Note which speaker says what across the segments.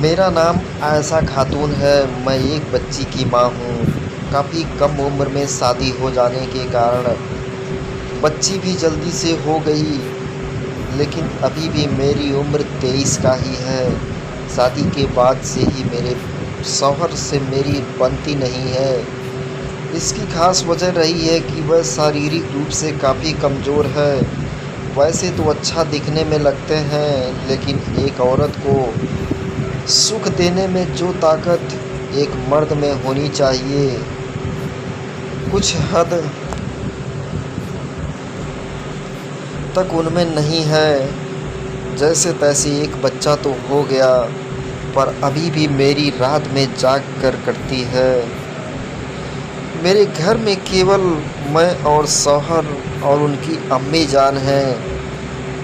Speaker 1: मेरा नाम आयशा खातून है। मैं एक बच्ची की माँ हूँ। काफ़ी कम उम्र में शादी हो जाने के कारण बच्ची भी जल्दी से हो गई, लेकिन अभी भी मेरी उम्र 23 का ही है। शादी के बाद से ही मेरे शौहर से मेरी बनती नहीं है। इसकी खास वजह रही है कि वह शारीरिक रूप से काफ़ी कमज़ोर है। वैसे तो अच्छा दिखने में लगते हैं, लेकिन एक औरत को सुख देने में जो ताकत एक मर्द में होनी चाहिए, कुछ हद तक उनमें नहीं है। जैसे तैसे एक बच्चा तो हो गया, पर अभी भी मेरी रात में जाग कर कटती है। मेरे घर में केवल मैं और शौहर और उनकी अम्मी जान हैं।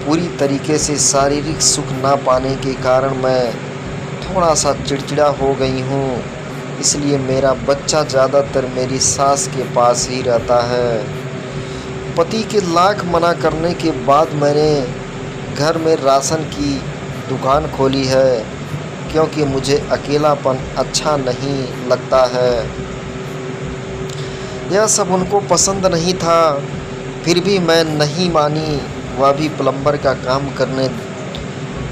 Speaker 1: पूरी तरीके से शारीरिक सुख ना पाने के कारण मैं थोड़ा सा चिड़चिड़ा हो गई हूँ। इसलिए मेरा बच्चा ज़्यादातर मेरी सास के पास ही रहता है। पति के लाख मना करने के बाद मैंने घर में राशन की दुकान खोली है, क्योंकि मुझे अकेलापन अच्छा नहीं लगता है। यह सब उनको पसंद नहीं था, फिर भी मैं नहीं मानी। वह भी प्लम्बर का काम करने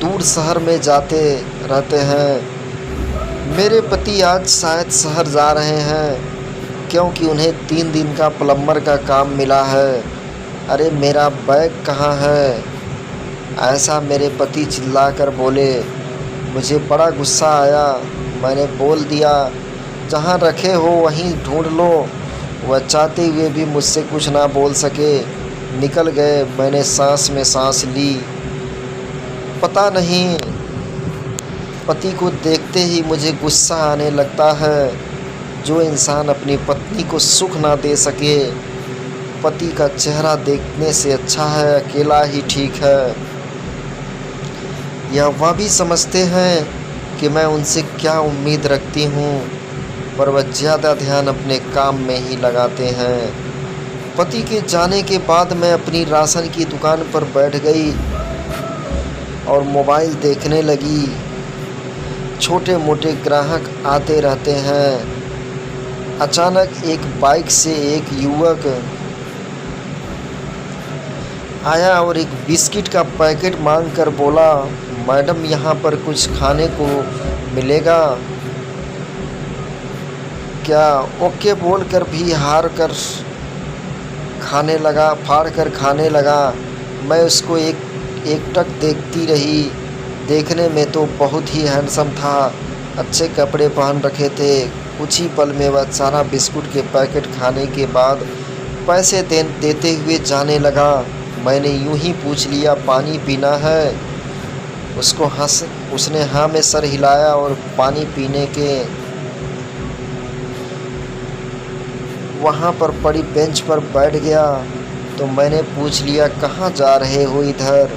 Speaker 1: दूर शहर में जाते रहते हैं। मेरे पति आज शायद शहर जा रहे हैं, क्योंकि उन्हें 3 दिन का प्लम्बर का काम मिला है। अरे मेरा बैग कहाँ है? ऐसा मेरे पति चिल्लाकर बोले। मुझे बड़ा गुस्सा आया। मैंने बोल दिया, जहाँ रखे हो वहीं ढूंढ लो। वह चाहते हुए भी मुझसे कुछ ना बोल सके, निकल गए। मैंने सांस में सांस ली। पता नहीं, पति को देखते ही मुझे गुस्सा आने लगता है। जो इंसान अपनी पत्नी को सुख ना दे सके, पति का चेहरा देखने से अच्छा है अकेला ही ठीक है। यह वह भी समझते हैं कि मैं उनसे क्या उम्मीद रखती हूँ, पर वह ज़्यादा ध्यान अपने काम में ही लगाते हैं। पति के जाने के बाद मैं अपनी राशन की दुकान पर बैठ गई और मोबाइल देखने लगी। छोटे मोटे ग्राहक आते रहते हैं। अचानक एक बाइक से एक युवक आया और एक बिस्किट का पैकेट मांगकर बोला, मैडम यहाँ पर कुछ खाने को मिलेगा क्या? ओके बोलकर भी हार कर खाने लगा, फाड़ कर खाने लगा। मैं उसको एकटक देखती रही। देखने में तो बहुत ही हैंडसम था, अच्छे कपड़े पहन रखे थे। कुछ ही पल में वह सारा बिस्कुट के पैकेट खाने के बाद पैसे देते हुए जाने लगा। मैंने यूं ही पूछ लिया, पानी पीना है? उसने हाँ में सर हिलाया और पानी पीने के वहाँ पर पड़ी बेंच पर बैठ गया। तो मैंने पूछ लिया, कहाँ जा रहे हो इधर?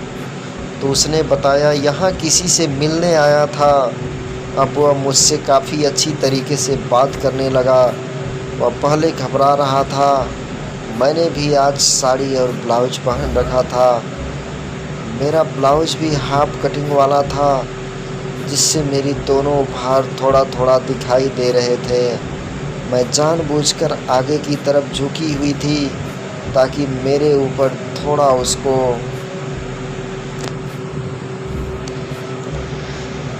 Speaker 1: तो उसने बताया, यहाँ किसी से मिलने आया था। अब वह मुझसे काफ़ी अच्छी तरीके से बात करने लगा। वह पहले घबरा रहा था। मैंने भी आज साड़ी और ब्लाउज पहन रखा था। मेरा ब्लाउज भी हाफ कटिंग वाला था, जिससे मेरी दोनों भार थोड़ा थोड़ा दिखाई दे रहे थे। मैं जानबूझकर आगे की तरफ झुकी हुई थी, ताकि मेरे ऊपर थोड़ा उसको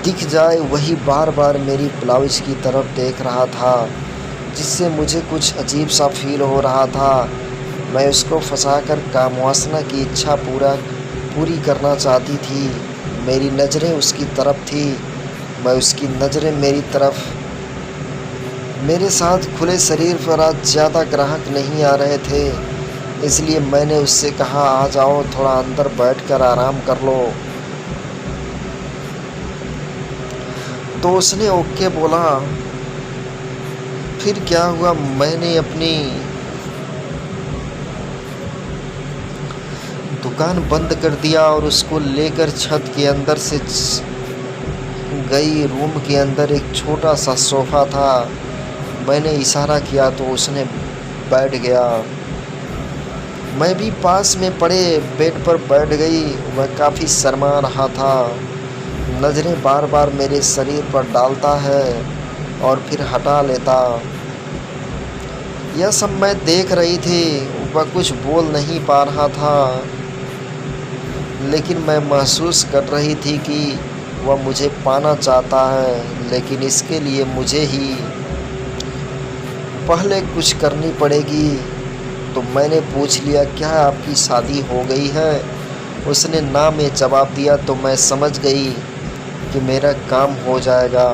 Speaker 1: दिख जाए। वही बार बार मेरी ब्लाउज की तरफ देख रहा था, जिससे मुझे कुछ अजीब सा फील हो रहा था। मैं उसको फंसाकर कामवासना की इच्छा पूरी करना चाहती थी। मेरी नज़रें उसकी तरफ थी, मैं उसकी नज़रें मेरी तरफ। मेरे साथ खुले शरीर पर आज ज़्यादा ग्राहक नहीं आ रहे थे, इसलिए मैंने उससे कहा, आ जाओ, थोड़ा अंदर बैठकर आराम कर लो। तो उसने ओके बोला। फिर क्या हुआ, मैंने अपनी दुकान बंद कर दिया और उसको लेकर छत के अंदर से गई। रूम के अंदर एक छोटा सा सोफ़ा था। मैंने इशारा किया तो उसने बैठ गया। मैं भी पास में पड़े बेड पर बैठ गई। वह काफ़ी शर्मा रहा था। नज़रें बार बार मेरे शरीर पर डालता है और फिर हटा लेता। यह सब मैं देख रही थी। वह कुछ बोल नहीं पा रहा था, लेकिन मैं महसूस कर रही थी कि वह मुझे पाना चाहता है, लेकिन इसके लिए मुझे ही पहले कुछ करनी पड़ेगी। तो मैंने पूछ लिया, क्या आपकी शादी हो गई है? उसने ना में जवाब दिया। तो मैं समझ गई कि मेरा काम हो जाएगा।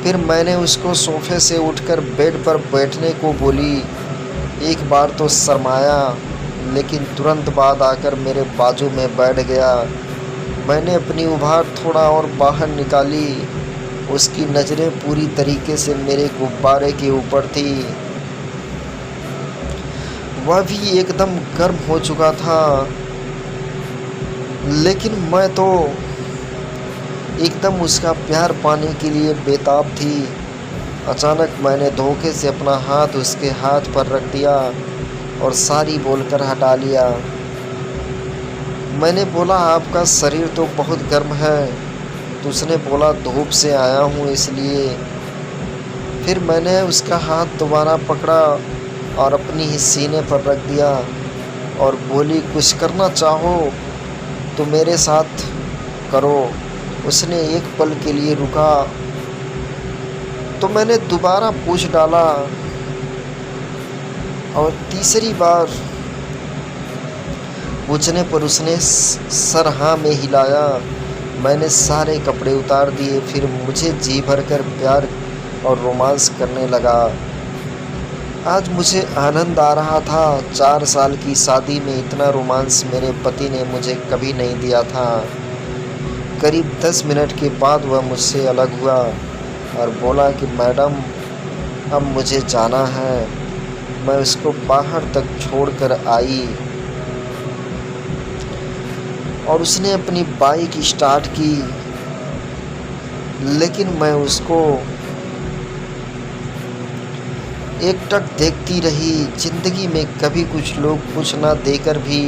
Speaker 1: फिर मैंने उसको सोफे से उठकर बेड पर बैठने को बोली। एक बार तो शर्माया, लेकिन तुरंत बाद आकर मेरे बाजू में बैठ गया। मैंने अपनी उभार थोड़ा और बाहर निकाली। उसकी नज़रें पूरी तरीके से मेरे गुब्बारे के ऊपर थी। वह भी एकदम गर्म हो चुका था, लेकिन मैं तो एकदम उसका प्यार पाने के लिए बेताब थी। अचानक मैंने धोखे से अपना हाथ उसके हाथ पर रख दिया और सारी बोलकर हटा लिया। मैंने बोला, आपका शरीर तो बहुत गर्म है। तो उसने बोला, धूप से आया हूँ इसलिए। फिर मैंने उसका हाथ दोबारा पकड़ा और अपनी ही सीने पर रख दिया और बोली, कुछ करना चाहो तो मेरे साथ करो। उसने एक पल के लिए रुका, तो मैंने दोबारा पूछ डाला और तीसरी बार पूछने पर उसने सर हाँ में हिलाया। मैंने सारे कपड़े उतार दिए। फिर मुझे जी भरकर प्यार और रोमांस करने लगा। आज मुझे आनंद आ रहा था। 4 साल की शादी में इतना रोमांस मेरे पति ने मुझे कभी नहीं दिया था। करीब 10 मिनट के बाद वह मुझसे अलग हुआ और बोला कि मैडम, अब मुझे जाना है। मैं उसको बाहर तक छोड़कर आई और उसने अपनी बाइक स्टार्ट की, लेकिन मैं उसको एकटक देखती रही। ज़िंदगी में कभी कुछ लोग कुछ ना देकर भी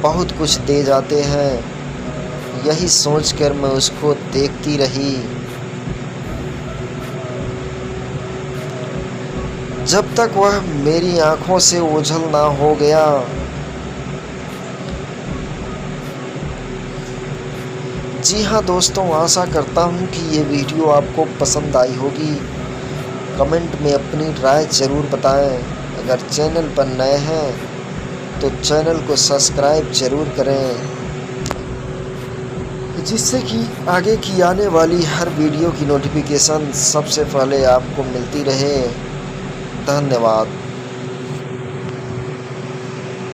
Speaker 1: बहुत कुछ दे जाते हैं, यही सोचकर मैं उसको देखती रही। जब तक वह मेरी आंखों से ओझल ना हो गया। जी हाँ दोस्तों, आशा करता हूँ कि ये वीडियो आपको पसंद आई होगी। कमेंट में अपनी राय ज़रूर बताएं। अगर चैनल पर नए हैं तो चैनल को सब्सक्राइब ज़रूर करें, जिससे कि आगे की आने वाली हर वीडियो की नोटिफिकेशन सबसे पहले आपको मिलती रहे। धन्यवाद।